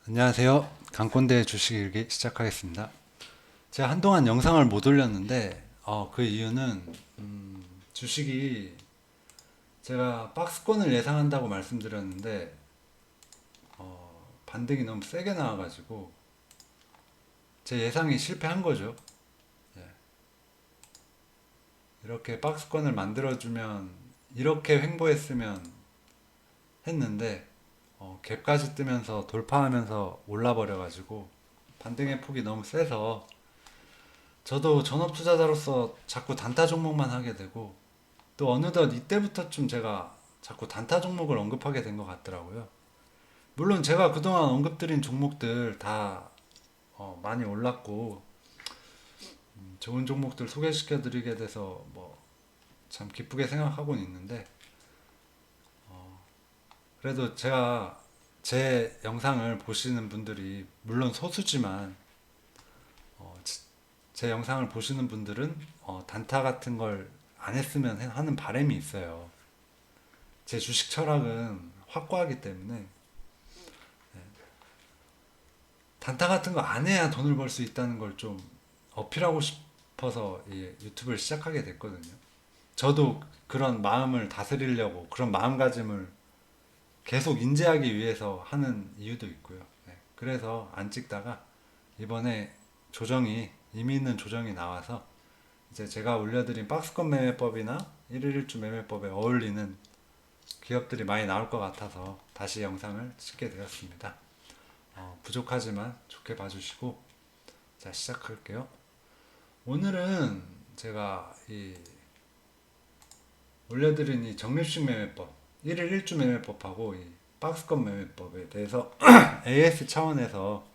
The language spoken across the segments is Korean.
안녕하세요. 강꼰대 주식 일기 시작하겠습니다. 제가 한동안 영상을 못 올렸는데 그 이유는 주식이 제가 박스권을 예상한다고 말씀드렸는데 반등이 너무 세게 나와가지고 제 예상이 실패한 거죠. 예. 이렇게 박스권을 만들어주면 이렇게 횡보했으면 했는데 갭까지 뜨면서 돌파하면서 올라버려가지고 반등의 폭이 너무 세서 저도 전업 투자자로서 자꾸 단타 종목만 하게 되고 또 어느덧 이때부터쯤 제가 자꾸 단타 종목을 언급하게 된 것 같더라고요. 물론 제가 그동안 언급드린 종목들 다 많이 올랐고 좋은 종목들 소개시켜 드리게 돼서 뭐 참 기쁘게 생각하고는 있는데 그래도 제가 제 영상을 보시는 분들이 물론 소수지만 제 영상을 보시는 분들은 단타 같은 걸 안 했으면 하는 바람이 있어요. 제 주식 철학은 확고하기 때문에 단타 같은 거 안 해야 돈을 벌 수 있다는 걸 좀 어필하고 싶어서 이 유튜브를 시작하게 됐거든요. 저도 그런 마음을 다스리려고 그런 마음가짐을 계속 인지하기 위해서 하는 이유도 있고요. 네, 그래서 안 찍다가 이번에 조정이 의미 있는 조정이 나와서 이제 제가 올려드린 박스권 매매법이나 1일 1주 매매법에 어울리는 기업들이 많이 나올 것 같아서 다시 영상을 찍게 되었습니다. 부족하지만 좋게 봐주시고 자 시작할게요. 오늘은 제가 이 올려드린 이 적립식 매매법 1일 1주 매매법하고 이 박스권 매매법에 대해서 AS 차원에서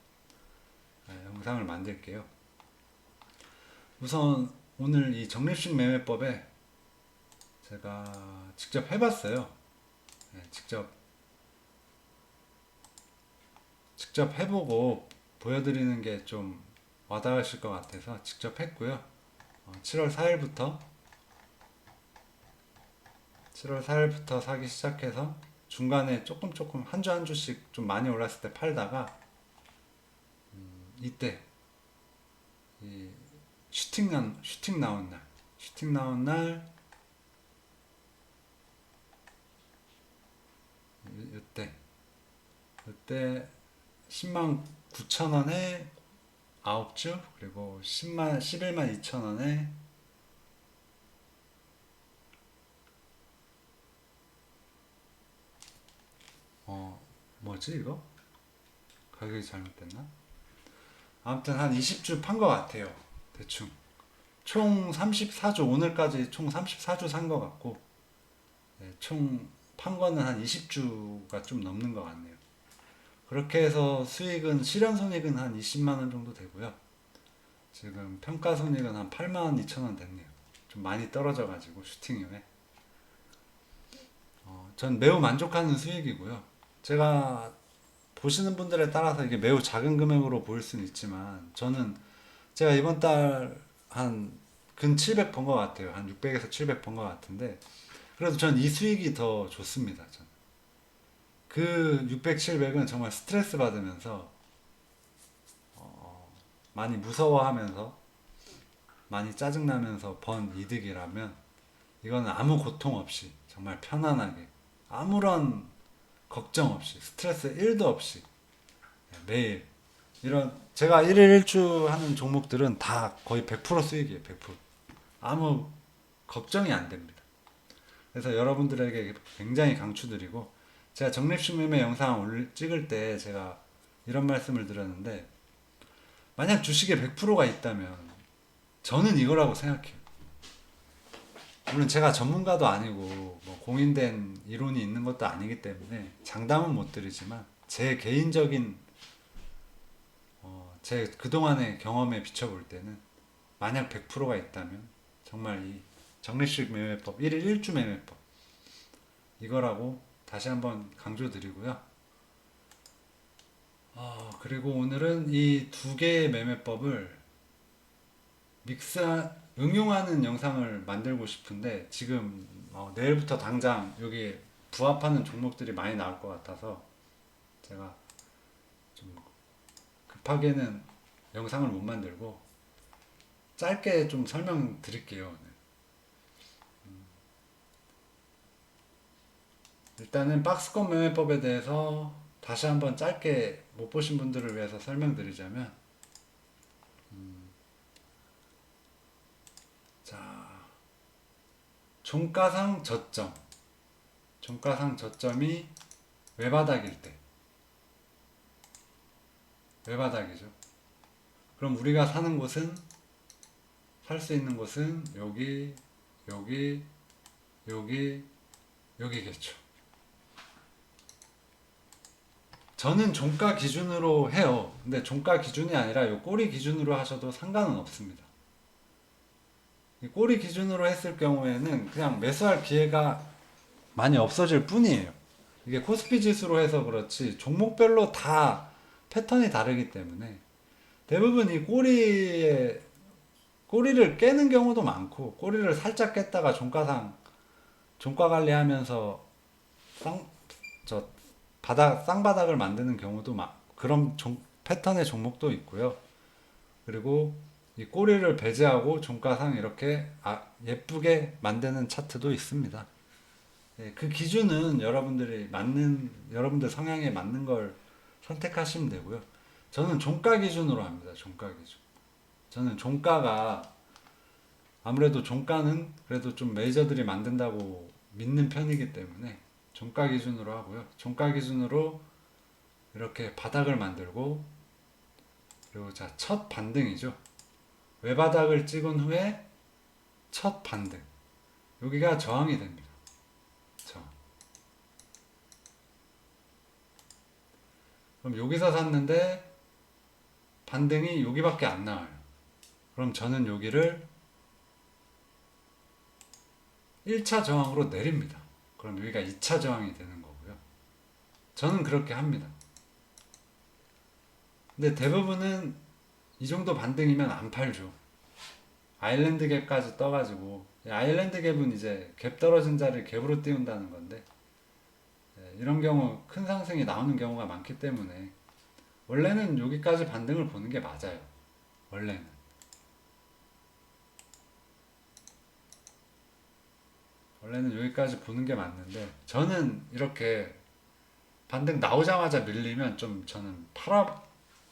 영상을 만들게요. 우선 오늘 이 적립식 매매법에 제가 직접 해봤어요. 네, 직접 해보고 보여드리는 게 좀 와닿으실 것 같아서 직접 했고요. 7월 4일부터 사기 시작해서 중간에 조금 한 주 한 주씩 좀 많이 올랐을 때 팔다가 이때 이 슈팅 나온 날 이때 10만 9천 원에 9주 그리고 11만 2천 원에 뭐지 이거? 가격이 잘못됐나? 아무튼 한 20주 판 것 같아요. 대충 총 34주 오늘까지 총 34주 산 것 같고 네, 총 판 거는 한 20주가 좀 넘는 것 같네요. 그렇게 해서 수익은 실현 손익은 한 20만 원 정도 되고요. 지금 평가 손익은 한 8만 2천 원 됐네요. 좀 많이 떨어져 가지고 슈팅 이후에 전 매우 만족하는 수익이고요. 제가 보시는 분들에 따라서 이게 매우 작은 금액으로 보일 수는 있지만 저는 제가 이번 달 한 근 700 번 것 같아요. 한 600에서 700 번 것 같은데 그래도 전 이 수익이 더 좋습니다. 전. 그 600, 700은 정말 스트레스 받으면서 많이 무서워하면서 많이 짜증나면서 번 이득이라면 이거는 아무 고통 없이 정말 편안하게 아무런 걱정 없이 스트레스 1도 없이 매일 이런 제가 1일 1주 하는 종목들은 다 거의 100% 수익이에요. 100%. 아무 걱정이 안 됩니다. 그래서 여러분들에게 굉장히 강추드리고 제가 적립식 매매 영상 찍을 때 제가 이런 말씀을 드렸는데 만약 주식에 100%가 있다면 저는 이거라고 생각해요. 물론 제가 전문가도 아니고 뭐 공인된 이론이 있는 것도 아니기 때문에 장담은 못 드리지만 제 개인적인 제 그동안의 경험에 비춰볼 때는 만약 100%가 있다면 정말 이 적립식 매매법 1일 1주 매매법 이거라고 다시 한번 강조드리고요. 그리고 오늘은 이 두 개의 매매법을 응용하는 영상을 만들고 싶은데 지금 내일부터 당장 여기 부합하는 종목들이 많이 나올 것 같아서 제가 좀 급하게는 영상을 못 만들고 짧게 좀 설명드릴게요. 오늘. 일단은 박스권 매매법에 대해서 다시 한번 짧게 못 보신 분들을 위해서 설명드리자면, 자, 종가상 저점, 종가상 저점이 외바닥일 때, 외바닥이죠. 그럼 우리가 사는 곳은, 살 수 있는 곳은 여기, 여기, 여기, 여기겠죠. 저는 종가 기준으로 해요. 근데 종가 기준이 아니라 요 꼬리 기준으로 하셔도 상관은 없습니다. 이 꼬리 기준으로 했을 경우에는 그냥 매수할 기회가 많이 없어질 뿐이에요. 이게 코스피 지수로 해서 그렇지 종목별로 다 패턴이 다르기 때문에 대부분 이 꼬리를 깨는 경우도 많고, 꼬리를 살짝 깼다가 종가 관리하면서 쌍바닥을 만드는 경우도 그런 패턴의 종목도 있고요. 그리고 이 꼬리를 배제하고 종가상 이렇게 예쁘게 만드는 차트도 있습니다. 예, 그 기준은 여러분들 성향에 맞는 걸 선택하시면 되고요. 저는 종가 기준으로 합니다. 종가 기준. 저는 종가가, 아무래도 종가는 그래도 좀 메이저들이 만든다고 믿는 편이기 때문에 종가 기준으로 하고요. 종가 기준으로 이렇게 바닥을 만들고, 그리고 자, 첫 반등이죠. 외바닥을 찍은 후에 첫 반등. 여기가 저항이 됩니다. 저항. 그럼 여기서 샀는데 반등이 여기밖에 안 나와요. 그럼 저는 여기를 1차 저항으로 내립니다. 그럼 여기가 2차 저항이 되는 거고요. 저는 그렇게 합니다. 근데 대부분은 이 정도 반등이면 안 팔죠. 아일랜드 갭까지 떠가지고, 아일랜드 갭은 이제 갭 떨어진 자리를 갭으로 띄운다는 건데, 이런 경우 큰 상승이 나오는 경우가 많기 때문에 원래는 여기까지 반등을 보는 게 맞아요. 원래는 여기까지 보는 게 맞는데, 저는 이렇게 반등 나오자마자 밀리면 저는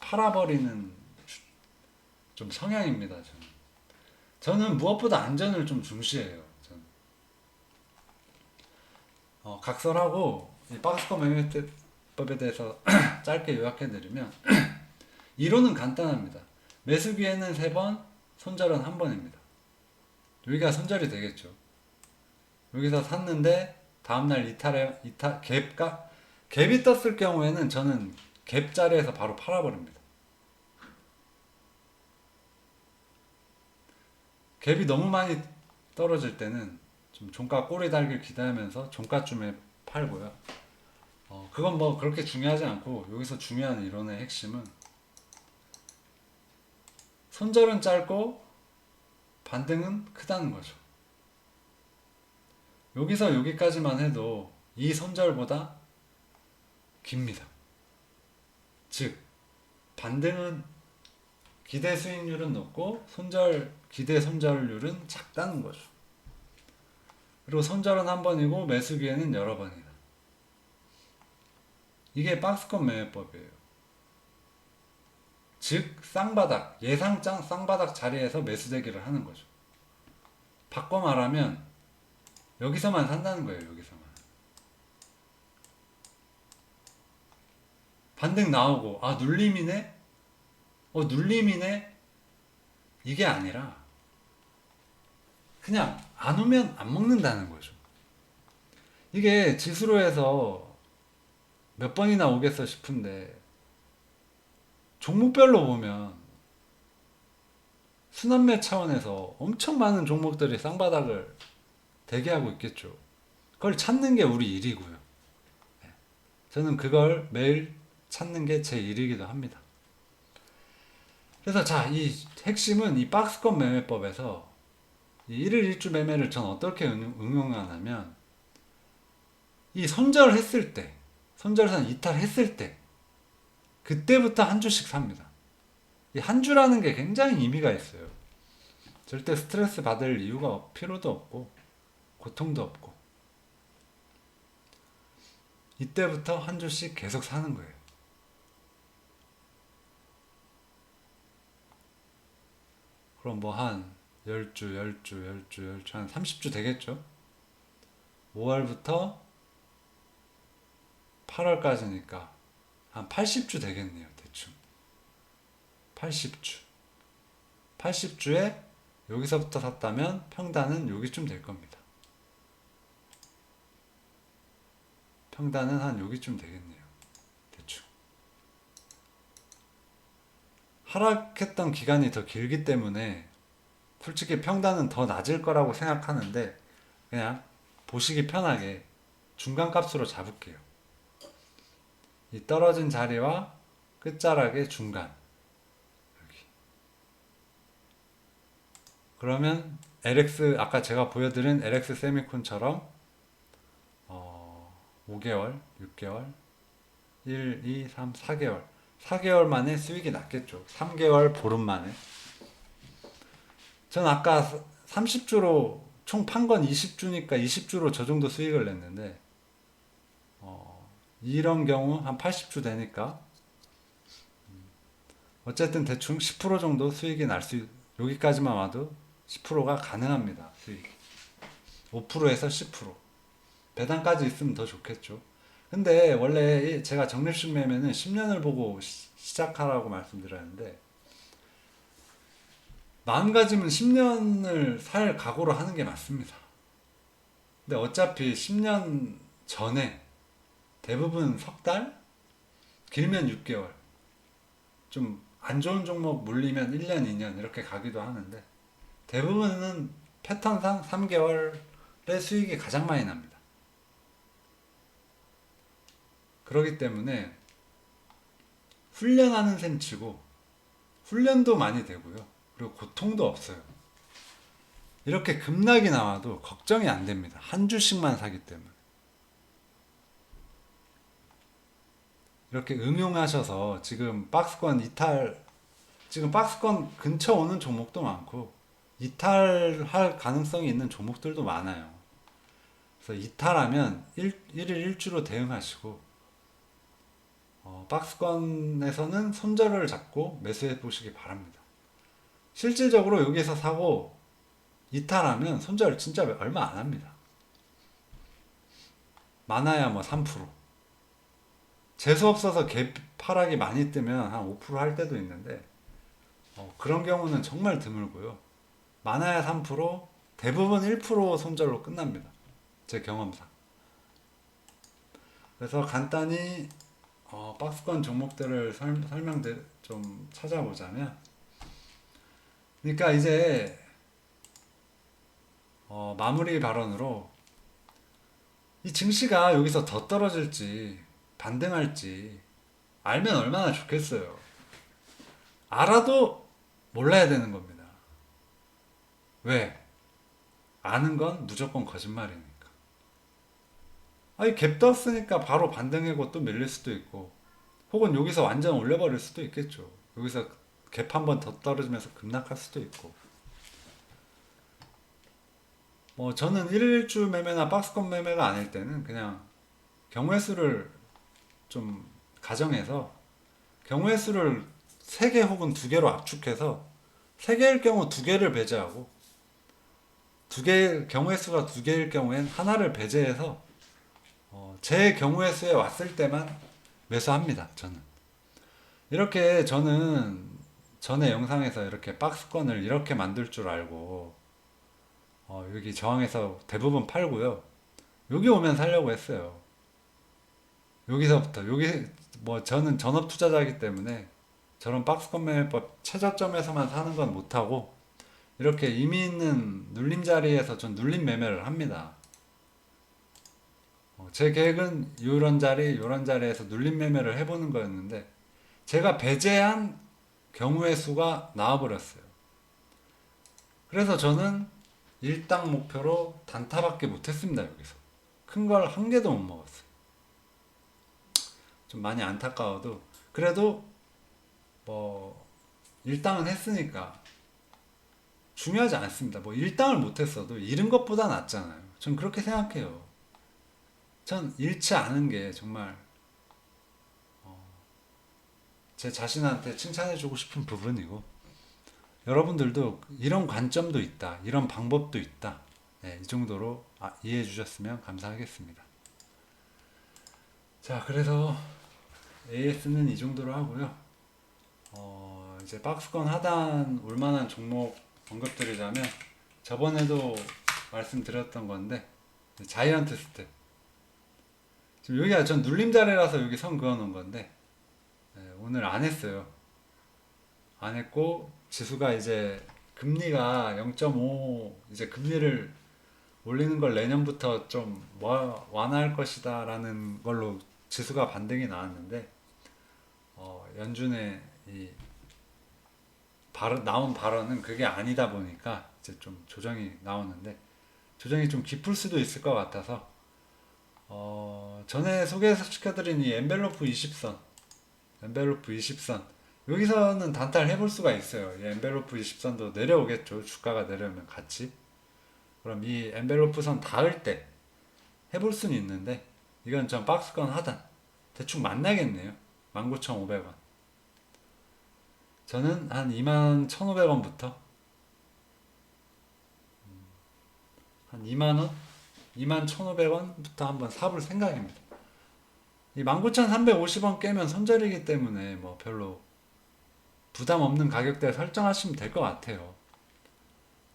팔아버리는 좀 성향입니다. 저는 무엇보다 안전을 좀 중시해요. 각설하고 이 박스권 매매법에 대해서 짧게 요약해드리면, 이론은 간단합니다. 매수 기회는 3번, 손절은 1번입니다. 여기가 손절이 되겠죠. 여기서 샀는데 다음날 갭이 떴을 경우에는 저는 갭 자리에서 바로 팔아버립니다. 갭이 너무 많이 떨어질 때는 좀 종가 꼬리 달길 기다리면서 종가쯤에 팔고요. 그건 뭐 그렇게 중요하지 않고, 여기서 중요한 이론의 핵심은 손절은 짧고 반등은 크다는 거죠. 여기서 여기까지만 해도 이 손절보다 깁니다. 즉, 반등은 기대 수익률은 높고 기대 손절률은 작다는 거죠. 그리고 손절은 1번이고 매수 기회는 여러 번이다. 이게 박스권 매매법이에요. 즉, 예상장 쌍바닥 자리에서 매수 대기를 하는 거죠. 바꿔 말하면 여기서만 산다는 거예요. 여기서만. 반등 나오고 눌림이네? 눌림이네? 이게 아니라 그냥 안 오면 안 먹는다는 거죠. 이게 지수로 해서 몇 번이나 오겠어 싶은데, 종목별로 보면 순환매 차원에서 엄청 많은 종목들이 쌍바닥을 대기하고 있겠죠. 그걸 찾는 게 우리 일이고요. 저는 그걸 매일 찾는 게 제 일이기도 합니다. 그래서 자, 이 핵심은 이 박스권 매매법에서 이 1일 1주 매매를 전 어떻게 응용하냐면, 이 손절산 이탈했을 때, 그때부터 한 주씩 삽니다. 이 한 주라는 게 굉장히 의미가 있어요. 절대 스트레스 받을 이유가 필요도 없고 고통도 없고 이때부터 한 주씩 계속 사는 거예요. 그럼 뭐 한 10주, 10주 한 30주 되겠죠? 5월부터 8월까지니까 한 80주 되겠네요. 대충 80주 80주에 여기서부터 샀다면 평단은 여기쯤 될 겁니다. 평단은 한 여기쯤 되겠네요. 대충 하락했던 기간이 더 길기 때문에 솔직히 평단은 더 낮을 거라고 생각하는데 그냥 보시기 편하게 중간값으로 잡을게요. 이 떨어진 자리와 끝자락의 중간 여기. 그러면 LX 아까 제가 보여드린 LX 세미콘처럼 5개월, 6개월, 1, 2, 3, 4개월 4개월 만에 수익이 났겠죠. 3개월 보름 만에. 전 아까 30주로 총 판 건 20주니까 20주로 저 정도 수익을 냈는데 이런 경우 한 80주 되니까 어쨌든 대충 10% 정도 수익이 날 수 여기까지만 와도 10%가 가능합니다. 수익 5%에서 10% 배당까지 있으면 더 좋겠죠. 근데 원래 제가 적립식 매매는 10년을 보고 시작하라고 말씀드렸는데 마음 가짐은 10년을 살 각오로 하는 게 맞습니다. 근데 어차피 10년 전에 대부분 석 달? 길면 6개월. 좀 안 좋은 종목 물리면 1년, 2년 이렇게 가기도 하는데 대부분은 패턴상 3개월의 수익이 가장 많이 납니다. 그렇기 때문에 훈련하는 셈 치고 훈련도 많이 되고요. 그리고 고통도 없어요. 이렇게 급락이 나와도 걱정이 안 됩니다. 한 주씩만 사기 때문에. 이렇게 응용하셔서 지금 박스권 이탈, 지금 박스권 근처 오는 종목도 많고 이탈할 가능성이 있는 종목들도 많아요. 그래서 이탈하면 1일 1주로 대응하시고 박스권에서는 손절을 잡고 매수해 보시기 바랍니다. 실질적으로 여기서 사고 이탈하면 손절 진짜 얼마 안 합니다. 많아야 뭐 3%. 재수 없어서 개파락이 많이 뜨면 한 5% 할 때도 있는데 그런 경우는 정말 드물고요. 많아야 3%, 대부분 1% 손절로 끝납니다. 제 경험상. 그래서 간단히 박스권 종목들을 설명 좀 찾아보자면 그러니까 이제 마무리 발언으로 이 증시가 여기서 더 떨어질지 반등할지 알면 얼마나 좋겠어요. 알아도 몰라야 되는 겁니다. 왜? 아는 건 무조건 거짓말이니까. 아니 갭 떴으니까 바로 반등하고 또 밀릴 수도 있고 혹은 여기서 완전 올려버릴 수도 있겠죠. 여기서 갭 한 번 더 떨어지면서 급락할 수도 있고 뭐 저는 1주 매매나 박스권 매매가 아닐 때는 그냥 경우의 수를 좀 가정해서 경우의 수를 3개 혹은 2개로 압축해서 3개일 경우 2개를 배제하고 경우의 수가 2개일 경우엔 하나를 배제해서 제 경우의 수에 왔을 때만 매수합니다. 저는 이렇게 저는 전에 영상에서 이렇게 박스권을 이렇게 만들 줄 알고 여기 저항에서 대부분 팔고요. 여기 오면 살려고 했어요. 여기서부터 여기 뭐 저는 전업 투자자이기 때문에 저런 박스권 매매법 최저점에서만 사는 건 못하고 이렇게 이미 있는 눌림 자리에서 전 눌림 매매를 합니다. 제 계획은 이런 자리에서 눌림 매매를 해보는 거였는데 제가 배제한 경우의 수가 나와버렸어요. 그래서 저는 일당 목표로 단타밖에 못했습니다. 여기서 큰 걸 한 개도 못 먹었어요. 좀 많이 안타까워도 그래도 뭐 일당은 했으니까 중요하지 않습니다. 뭐 일당을 못했어도 잃은 것보다 낫잖아요. 전 그렇게 생각해요. 전 잃지 않은 게 정말 제 자신한테 칭찬해주고 싶은 부분이고, 여러분들도 이런 관점도 있다, 이런 방법도 있다. 네, 이 정도로 이해해 주셨으면 감사하겠습니다. 자, 그래서 AS는 이 정도로 하고요. 이제 박스권 하단 올만한 종목 언급드리자면, 저번에도 말씀드렸던 건데, 자이언트 스텝. 지금 여기가 전 눌림자리라서 여기 선 그어 놓은 건데, 오늘 안 했어요. 안 했고, 지수가 이제 금리가 0.5, 이제 금리를 올리는 걸 내년부터 좀 완화할 것이다 라는 걸로 지수가 반등이 나왔는데, 연준의 이 나온 발언은 그게 아니다 보니까 이제 좀 조정이 나오는데, 조정이 좀 깊을 수도 있을 것 같아서, 전에 소개시켜드린 이 엔벨로프 20선, 여기서는 단타를 해볼 수가 있어요. 이 엔벨로프 20선도 내려오겠죠. 주가가 내려오면 같이. 그럼 이 엔벨로프 선 닿을 때 해볼 수는 있는데, 이건 전 박스권 하단 대충 만나겠네요. 19,500원. 저는 한 21,500원부터 한 2만원? 21,500원부터 한번 사볼 생각입니다. 이 19,350원 깨면 손절이기 때문에 뭐 별로 부담 없는 가격대에 설정하시면 될 것 같아요.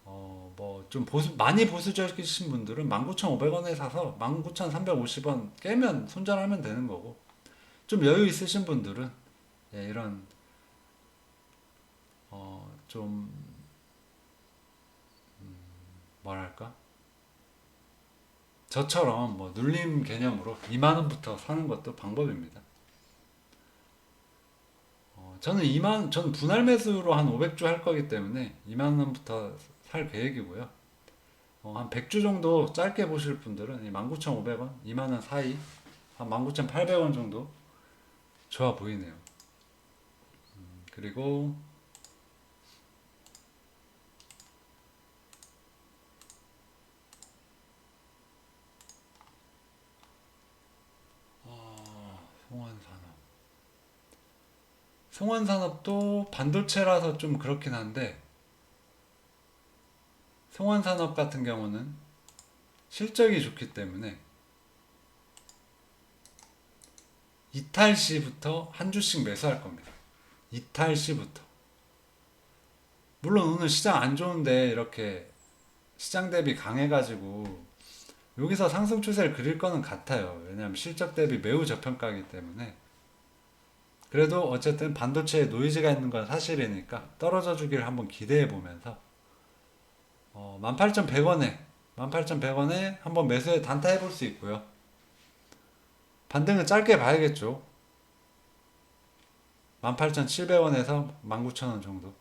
뭐 좀 많이 보수적이신 분들은 19,500원에 사서 19,350원 깨면 손절하면 되는 거고, 좀 여유 있으신 분들은 이런 좀 뭐랄까, 저처럼 뭐 눌림 개념으로 2만 원부터 사는 것도 방법입니다. 저는 분할 매수로 한 500주 할 거기 때문에 2만 원부터 살 계획이고요. 한 100주 정도 짧게 보실 분들은 19,500원, 2만 원 사이, 한 19,800원 정도 좋아 보이네요. 그리고 송환산업. 송환산업도 반도체라서 좀 그렇긴 한데, 송환산업 같은 경우는 실적이 좋기 때문에 이탈 시부터 한 주씩 매수할 겁니다. 이탈 시부터. 물론 오늘 시장 안 좋은데 이렇게 시장 대비 강해가지고 여기서 상승 추세를 그릴 거는 같아요. 왜냐하면 실적 대비 매우 저평가이기 때문에. 그래도 어쨌든 반도체에 노이즈가 있는 건 사실이니까 떨어져 주기를 한번 기대해 보면서 18,100원에 한번 매수에 단타해 볼 수 있고요. 반등은 짧게 봐야겠죠. 18,700원에서 19,000원 정도.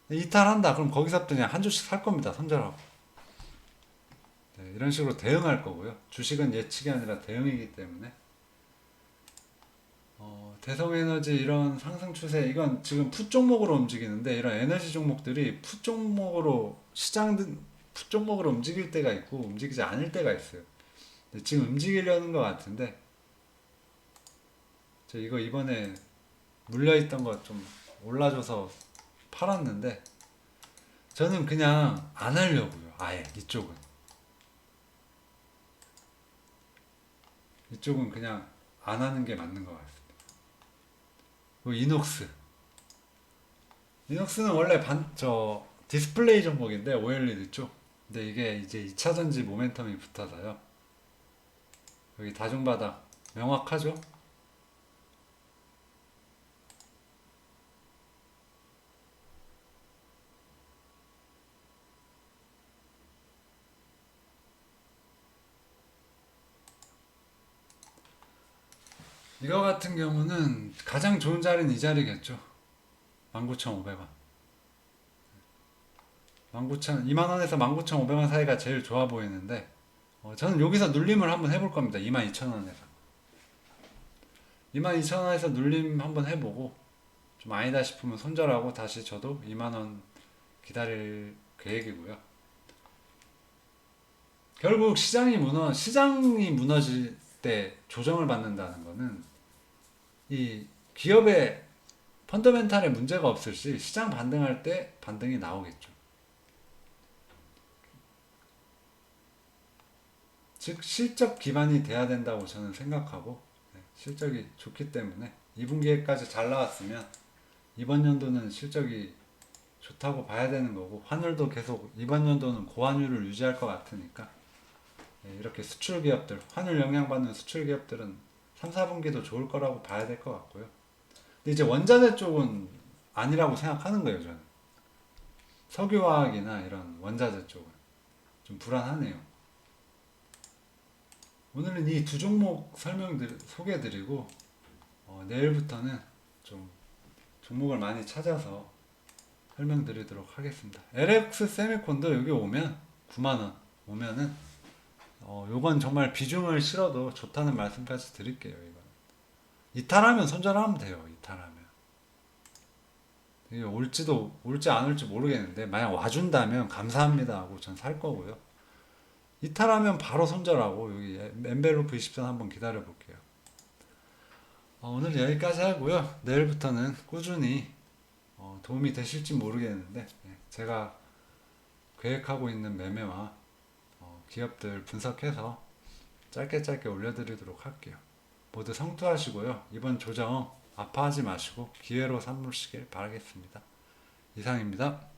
이탈한다. 그럼 거기서부터 그냥 한 주씩 살 겁니다. 손절하고. 네, 이런 식으로 대응할 거고요. 주식은 예측이 아니라 대응이기 때문에. 대성에너지 이런 상승 추세, 이건 지금 풋 종목으로 움직이는데, 이런 에너지 종목들이 풋 종목으로 풋 종목으로 움직일 때가 있고 움직이지 않을 때가 있어요. 근데 지금 움직이려는 것 같은데, 저 이거 이번에 물려있던 거 좀 올라줘서 팔았는데, 저는 그냥 안 하려고요. 아예 이쪽은 그냥 안 하는 게 맞는 것 같습니다. 그리고 이녹스는 원래 디스플레이 종목인데 OLED 쪽. 근데 이게 이제 2차전지 모멘텀이 붙어서요. 여기 다중바닥 명확하죠? 이거 같은 경우는 가장 좋은 자리는 이 자리겠죠. 19,500원. 2만원에서 19,500원 사이가 제일 좋아 보이는데, 저는 여기서 눌림을 한번 해볼 겁니다. 22,000원에서. 22,000원에서 눌림 한번 해보고 좀 아니다 싶으면 손절하고 다시 저도 2만원 기다릴 계획이고요. 결국 시장이 무너질 때 조정을 받는다는 거는 이 기업의 펀더멘탈에 문제가 없을 시 시장 반등할 때 반등이 나오겠죠. 즉 실적 기반이 돼야 된다고 저는 생각하고, 실적이 좋기 때문에 2분기에까지 잘 나왔으면 이번 연도는 실적이 좋다고 봐야 되는 거고, 환율도 계속 이번 연도는 고환율을 유지할 것 같으니까 이렇게 수출 기업들, 환율 영향받는 수출 기업들은 3, 4분기도 좋을 거라고 봐야 될 것 같고요. 근데 이제 원자재 쪽은 아니라고 생각하는 거예요, 저는. 석유화학이나 이런 원자재 쪽은 좀 불안하네요. 오늘은 이 두 종목 소개해드리고, 내일부터는 좀 종목을 많이 찾아서 설명드리도록 하겠습니다. LX 세미콘도 여기 오면 9만원 오면은 요건 정말 비중을 실어도 좋다는 말씀까지 드릴게요. 이건 이탈하면 손절하면 돼요. 이탈하면 이게 올지 안 올지 모르겠는데 만약 와준다면 감사합니다 하고 전 살 거고요. 이탈하면 바로 손절하고 여기 엔벨로프 20선 한번 기다려 볼게요. 오늘 여기까지 하고요. 내일부터는 꾸준히 도움이 되실지 모르겠는데 제가 계획하고 있는 매매와 기업들 분석해서 짧게 올려드리도록 할게요. 모두 성투하시고요. 이번 조정 아파하지 마시고 기회로 삼으시길 바라겠습니다. 이상입니다.